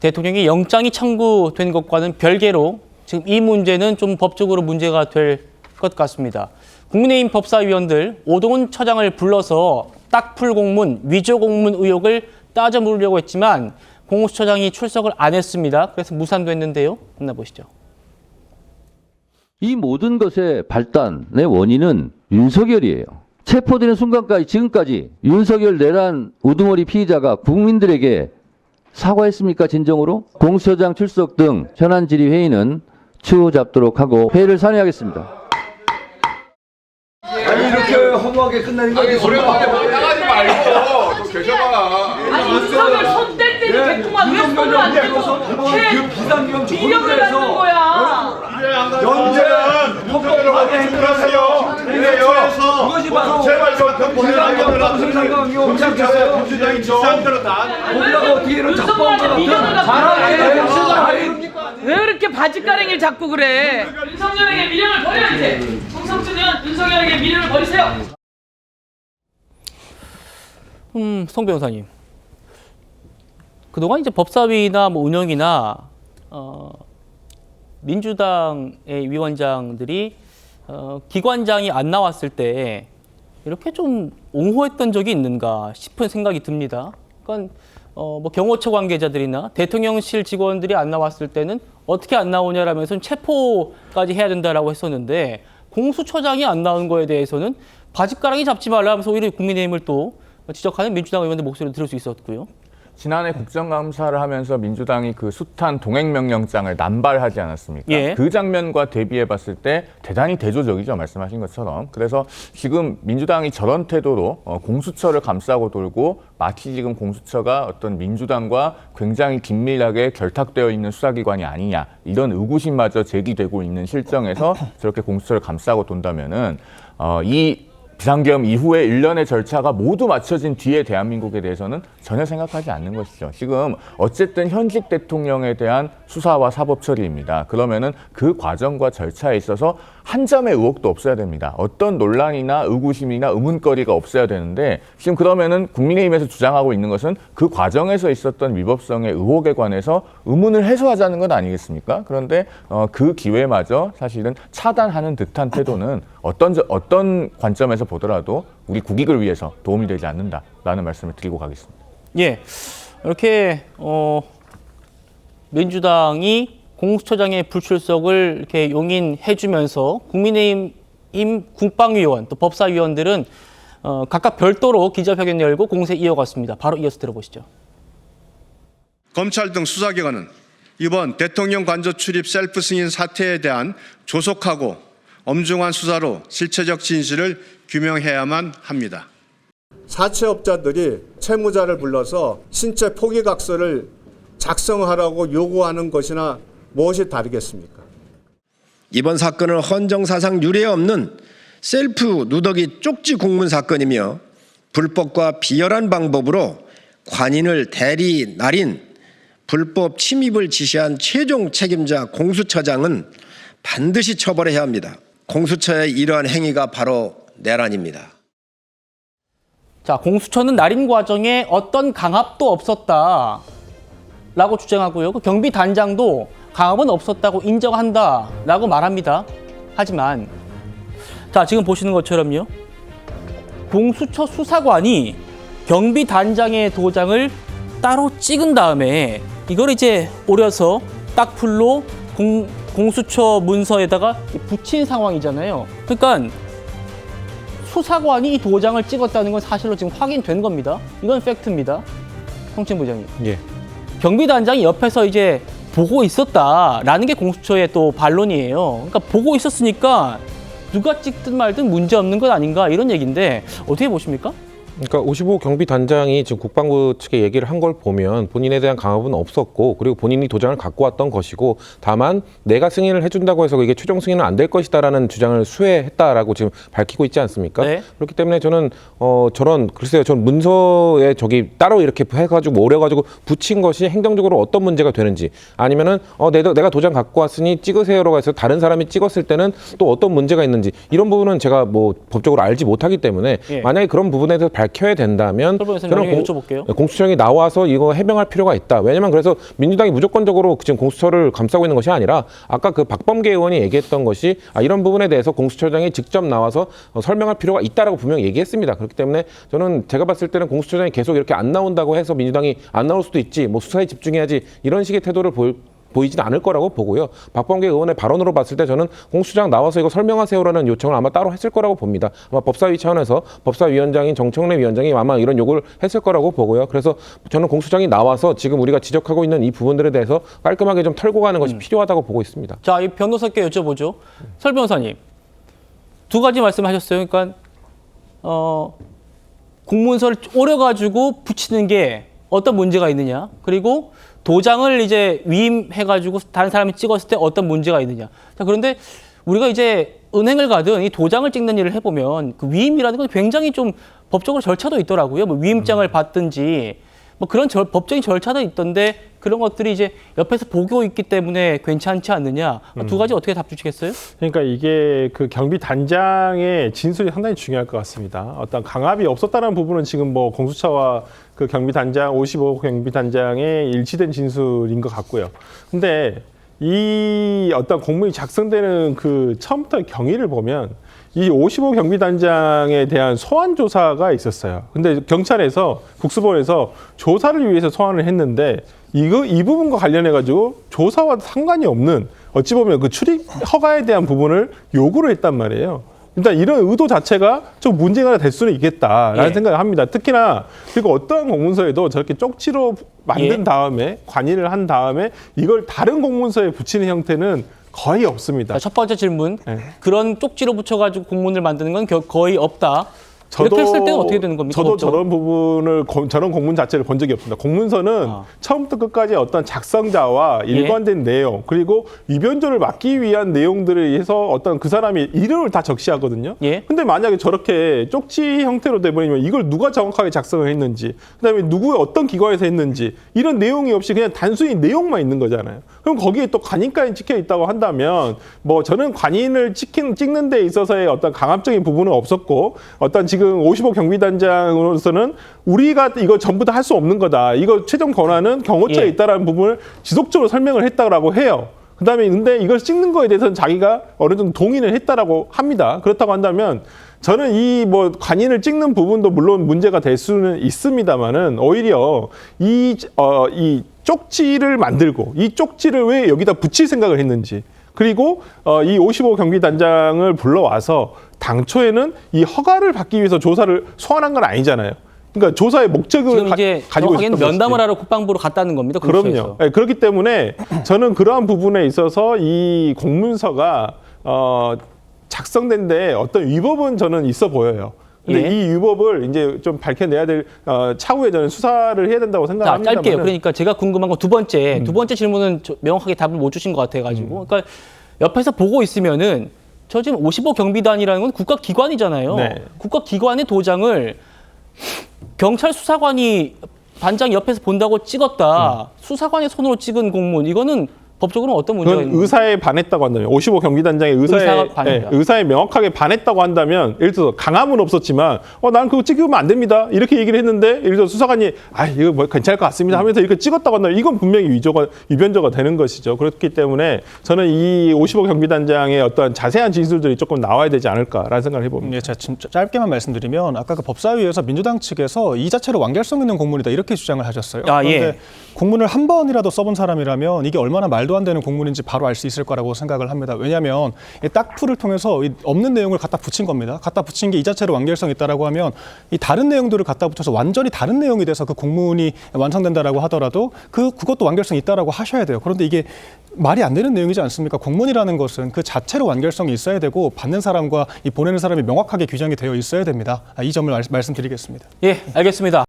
대통령이 영장이 청구된 것과는 별개로 지금 이 문제는 좀 법적으로 문제가 될 것 같습니다. 국민의힘 법사위원들 오동훈 처장을 불러서 딱풀 공문, 위조 공문 의혹을 따져 물으려고 했지만 공수처장이 출석을 안 했습니다. 그래서 무산도 했는데요. 만나보시죠. 이 모든 것의 발단의 원인은 윤석열이에요. 체포되는 순간까지 지금까지 윤석열 내란 우두머리 피의자가 국민들에게 사과했습니까? 진정으로? 공수처장 출석 등 현안 질의 회의는 추후 잡도록 하고 회의를 산회하겠습니다. 아니 이렇게 허무하게 끝나는 거 아니에요? 오랜만에 나가지 말고 좀 계셔봐. 아니 윤석열 손댈 때는 개통아 왜 손을 안 대고 비상경 비력을 갖는 거야? 연재는 윤석열을 하세요. 그것이 바로 제발 좀 공수장이 비상 들었다. 거기다가 어떻게 이런 윤석열한테 비력을 잘하네. 왜 그렇게 바지가랭이를 잡고 그래? 윤석열에게 미련을 버려야지. 성성준은 윤석열에게 미련을 버리세요. 송 변호사님. 그동안 이제 법사위나 뭐 운영이나 민주당의 위원장들이 기관장이 안 나왔을 때 이렇게 좀 옹호했던 적이 있는가 싶은 생각이 듭니다. 그러니까 뭐 경호처 관계자들이나 대통령실 직원들이 안 나왔을 때는 어떻게 안 나오냐라면서 체포까지 해야 된다라고 했었는데 공수처장이 안 나온 거에 대해서는 바짓가랑이 잡지 말라면서 오히려 국민의힘을 또 지적하는 민주당 의원들 목소리를 들을 수 있었고요. 지난해 국정감사를 하면서 민주당이 그 숱한 동행명령장을 남발하지 않았습니까? 예. 그 장면과 대비해 봤을 때 대단히 대조적이죠, 말씀하신 것처럼. 그래서 지금 민주당이 저런 태도로 공수처를 감싸고 돌고 마치 지금 공수처가 어떤 민주당과 굉장히 긴밀하게 결탁되어 있는 수사기관이 아니냐, 이런 의구심마저 제기되고 있는 실정에서 저렇게 공수처를 감싸고 돈다면은 이 비상계엄 이후에 일련의 절차가 모두 맞춰진 뒤에 대한민국에 대해서는 전혀 생각하지 않는 것이죠. 지금 어쨌든 현직 대통령에 대한 수사와 사법 처리입니다. 그러면은 그 과정과 절차에 있어서 한 점의 의혹도 없어야 됩니다. 어떤 논란이나 의구심이나 의문거리가 없어야 되는데 지금 그러면은 국민의힘에서 주장하고 있는 것은 그 과정에서 있었던 위법성의 의혹에 관해서 의문을 해소하자는 것 아니겠습니까? 그런데 그 기회마저 사실은 차단하는 듯한 태도는 어떤 관점에서 보더라도 우리 국익을 위해서 도움이 되지 않는다라는 말씀을 드리고 가겠습니다. 예, 이렇게 민주당이 공수처장의 불출석을 이렇게 용인해주면서 국민의힘 국방위원 또 법사위원들은 각각 별도로 기자회견 열고 공세 이어갔습니다. 바로 이어서 들어보시죠. 검찰 등 수사기관은 이번 대통령 관저 출입 셀프 승인 사태에 대한 조속하고 엄중한 수사로 실체적 진실을 규명해야만 합니다. 사채업자들이 채무자를 불러서 신체 포기각서를 작성하라고 요구하는 것이나 무엇이 다르겠습니까? 이번 사건은 헌정사상 유례 없는 셀프 누더기 쪽지 공문 사건이며 불법과 비열한 방법으로 관인을 대리 날인 불법 침입을 지시한 최종 책임자 공수처장은 반드시 처벌해야 합니다. 공수처의 이러한 행위가 바로 내란입니다. 자, 공수처는 날인 과정에 어떤 강압도 없었다라고 주장하고요. 그 경비단장도 강압은 없었다고 인정한다라고 말합니다. 하지만 자, 지금 보시는 것처럼요. 공수처 수사관이 경비단장의 도장을 따로 찍은 다음에 이걸 이제 오려서 딱풀로 공수처 문서에다가 붙인 상황이잖아요. 그러니까 수사관이 이 도장을 찍었다는 건 사실로 지금 확인된 겁니다. 이건 팩트입니다. 성진 부장님. 예. 경비단장이 옆에서 이제 보고 있었다라는 게 공수처의 또 반론이에요. 그러니까 보고 있었으니까 누가 찍든 말든 문제 없는 것 아닌가 이런 얘기인데 어떻게 보십니까? 그러니까 55 경비단장이 지금 국방부 측에 얘기를 한 걸 보면 본인에 대한 강압은 없었고 그리고 본인이 도장을 갖고 왔던 것이고 다만 내가 승인을 해준다고 해서 이게 최종 승인은 안 될 것이다라는 주장을 수혜했다라고 지금 밝히고 있지 않습니까? 네. 그렇기 때문에 저는 글쎄요, 전 문서에 저기 따로 이렇게 해가지고 오려가지고 붙인 것이 행정적으로 어떤 문제가 되는지 아니면은 내가 도장 갖고 왔으니 찍으세요라고 해서 다른 사람이 찍었을 때는 또 어떤 문제가 있는지 이런 부분은 제가 뭐 법적으로 알지 못하기 때문에 예. 만약에 그런 부분에서 밝혀야 된다면 설명 선생님에게 여쭤볼게요. 공수처장이 나와서 이거 해명할 필요가 있다. 왜냐면 그래서 민주당이 무조건적으로 지금 공수처를 감싸고 있는 것이 아니라 아까 그 박범계 의원이 얘기했던 것이 이런 부분에 대해서 공수처장이 직접 나와서 설명할 필요가 있다라고 분명히 얘기했습니다. 그렇기 때문에 저는 제가 봤을 때는 공수처장이 계속 이렇게 안 나온다고 해서 민주당이 안 나올 수도 있지, 뭐 수사에 집중해야지 이런 식의 태도를 보이진 않을 거라고 보고요. 박범계 의원의 발언으로 봤을 때 저는 공수처장 나와서 이거 설명하세요라는 요청을 아마 따로 했을 거라고 봅니다. 아마 법사위 차원에서 법사위원장인 정청래 위원장이 아마 이런 요구를 했을 거라고 보고요. 그래서 저는 공수처장이 나와서 지금 우리가 지적하고 있는 이 부분들에 대해서 깔끔하게 좀 털고 가는 것이 필요하다고 보고 있습니다. 자, 이 변호사께 여쭤보죠. 설 변호사님, 두 가지 말씀하셨어요. 그러니까 공문서를 오려가지고 붙이는 게 어떤 문제가 있느냐, 그리고 도장을 이제 위임해가지고 다른 사람이 찍었을 때 어떤 문제가 있느냐. 자, 그런데 우리가 이제 은행을 가든 이 도장을 찍는 일을 해보면 그 위임이라는 건 굉장히 좀 법적으로 절차도 있더라고요. 뭐 위임장을 받든지 뭐 그런 법적인 절차도 있던데 그런 것들이 이제 옆에서 보고 있기 때문에 괜찮지 않느냐. 두 가지 어떻게 답 주시겠어요? 그러니까 이게 그 경비 단장의 진술이 상당히 중요할 것 같습니다. 어떤 강압이 없었다는 부분은 지금 뭐 공수처와 그 경비 단장 55 경비 단장의 일치된 진술인 것 같고요. 근데 이 어떤 공문이 작성되는 그 처음부터 경위를 보면 이 55 경비단장에 대한 소환 조사가 있었어요. 근데 경찰에서 국수본에서 조사를 위해서 소환을 했는데 이 부분과 관련해 가지고 조사와 상관이 없는 어찌 보면 그 출입 허가에 대한 부분을 요구를 했단 말이에요. 일단 이런 의도 자체가 좀 문제가 될 수는 있겠다라는 생각을 합니다. 특히나 그리고 어떠한 공문서에도 저렇게 쪽지로 만든 다음에 관의를 한 다음에 이걸 다른 공문서에 붙이는 형태는 거의 없습니다. 자, 첫 번째 질문. 그런 쪽지로 붙여가지고 공문을 만드는 건 거의 없다. 이렇게 했을 때는 어떻게 되는 겁니까? 저도 저런 부분을 저런 공문 자체를 본 적이 없습니다. 공문서는 처음부터 끝까지 어떤 작성자와 일관된 내용 그리고 위변조를 막기 위한 내용들에 의해서 어떤 그 사람이 이름을 다 적시하거든요. 근데 만약에 저렇게 쪽지 형태로 돼버리면 이걸 누가 정확하게 작성을 했는지 그다음에 누구의 어떤 기관에서 했는지 이런 내용이 없이 그냥 단순히 내용만 있는 거잖아요. 그럼 거기에 또 관인까지 찍혀 있다고 한다면 뭐 저는 관인을 찍는 데 있어서의 어떤 강압적인 부분은 없었고 어떤 지금 55 경비단장으로서는 우리가 이거 전부 다 할 수 없는 거다. 이거 최종 권한은 경호처에 있다라는 부분을 지속적으로 설명을 했다라고 해요. 그다음에 근데 이걸 찍는 거에 대해서는 자기가 어느 정도 동의를 했다라고 합니다. 그렇다고 한다면 저는 이 뭐 관인을 찍는 부분도 물론 문제가 될 수는 있습니다만은 오히려 이 쪽지를 만들고 이 쪽지를 왜 여기다 붙일 생각을 했는지 그리고 이 55 경비단장을 불러와서 당초에는 이 허가를 받기 위해서 조사를 소환한 건 아니잖아요. 그러니까 조사의 목적을 지금 이제 가지고 있었던 면담을 하러 국방부로 갔다는 겁니다. 그럼요. 네, 그렇기 때문에 저는 그러한 부분에 있어서 이 공문서가 작성된 데 어떤 위법은 저는 있어 보여요. 근데 이 위법을 이제 좀 밝혀내야 될 차후에 저는 수사를 해야 된다고 생각합니다. 짧게요. 그러니까 제가 궁금한 건 두 번째 질문은 명확하게 답을 못 주신 것 같아가지고. 그러니까 옆에서 보고 있으면은 저 지금 55 경비단이라는 건 국가기관이잖아요. 국가기관의 도장을 경찰 수사관이 반장 옆에서 본다고 찍었다. 수사관의 손으로 찍은 공문 이거는 법적으로는 어떤 문제가 있는 거예요? 의사에 반했다고 한다면 55 경비단장의 의사에 명확하게 반했다고 한다면 예를 들어서 강함은 없었지만 나는 그거 찍으면 안 됩니다 이렇게 얘기를 했는데 예를 들어 수사관이 이거 뭐 괜찮을 것 같습니다 하면서 이렇게 찍었다고 한다면 이건 분명히 위변조가 되는 것이죠. 그렇기 때문에 저는 이 55 경비단장의 어떤 자세한 진술들이 조금 나와야 되지 않을까라는 생각을 해봅니다. 제가 좀 짧게만 말씀드리면 아까 그 법사위에서 민주당 측에서 이 자체로 완결성 있는 공문이다 이렇게 주장을 하셨어요. 그런데 공문을 한 번이라도 써본 사람이라면 이게 얼마나 말도 안 되는 공문인지 바로 알 수 있을 거라고 생각을 합니다. 왜냐하면 이 딱풀을 통해서 이 없는 내용을 갖다 붙인 겁니다. 갖다 붙인 게 이 자체로 완결성 있다라고 하면 이 다른 내용들을 갖다 붙여서 완전히 다른 내용이 돼서 그 공문이 완성된다라고 하더라도 그것도 완결성 있다라고 하셔야 돼요. 그런데 이게 말이 안 되는 내용이지 않습니까? 공문이라는 것은 그 자체로 완결성이 있어야 되고 받는 사람과 이 보내는 사람이 명확하게 규정이 되어 있어야 됩니다. 이 점을 말씀드리겠습니다. 예, 알겠습니다.